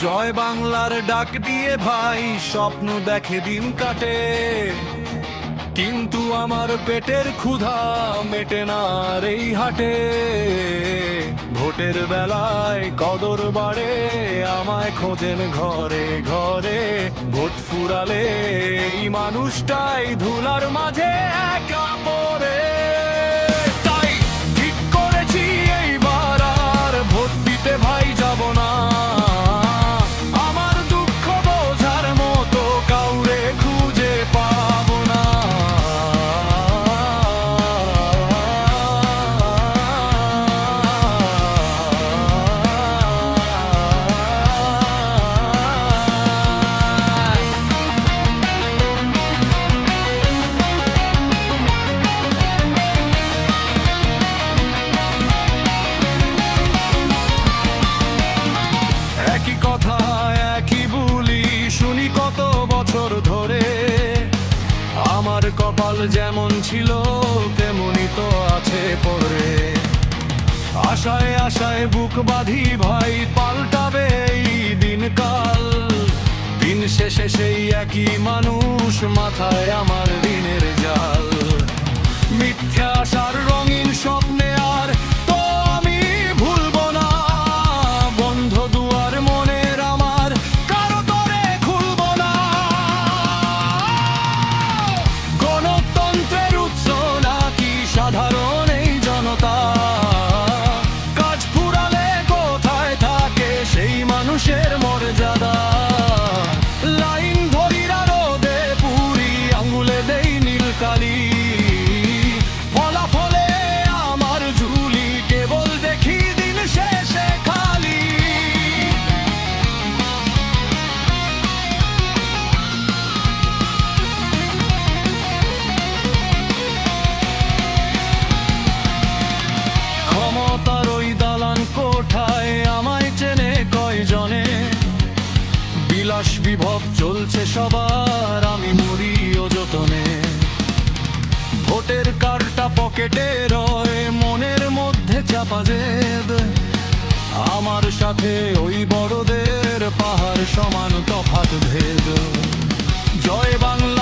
জয় বাংলার ডাক দিয়ে ভাই স্বপ্ন দেখে দিন কাটে, কিন্তু আমার পেটের ক্ষুধা মেটে না আর এই হাটে। ভোটের বেলায় কদর বাড়ে, আমায় খোঁজেন ঘরে ঘরে। ভোট ফুরালে এই মানুষটাই ধুলার মাঝে একা পড়ে। তাই ঠিক করেছি এইবার আর ভোট দিতে ভাই যাব না। আমার দুঃখ বোঝার মতো কাউরে খুঁজে পাবো না। একই কথা একই বুলি শুনি কত বছর ধরে। আমার কপাল যেমন ছিল তেমনই তো আছে পড়ে। আশায় আশায় বুক বাঁধি ভাই, পাল্টাবে এই দিনকাল। দিন শেষে সেই একই মানুষ, মাথায় আমার দিনের জাল। মিথ্যা আশার রঙিন স্বপ্নে আর তো আমি ভুলবো না। বন্ধ দুয়ার মনের আমার, কারো তরে খুলবো না। গণতন্ত্রের উৎস নাকি সাধারণ এই জনতা? কাজ ফুরালে কোথায় থাকে সেই মানুষের মর্যাদা? লাইন ধরি রোদে পুরি, আঙুলে দেই নীল কালি। ফলাফলে আমার ঝুলি কেবল দেখি দিন শেষে খালি। ক্ষমতার ওই দালান কোঠায় আমায় চেনে কয়জনে? বিলাস বিভব চলছে সবার, আমি মরি অযতনে। ভোটের কার্ডটা পকেটে রয়, মনের মধ্যে চাপা জেদ। আমার সাথে ওই বড়দের পাহাড় সমান তফাৎ ভেদ। জয় বাংলা।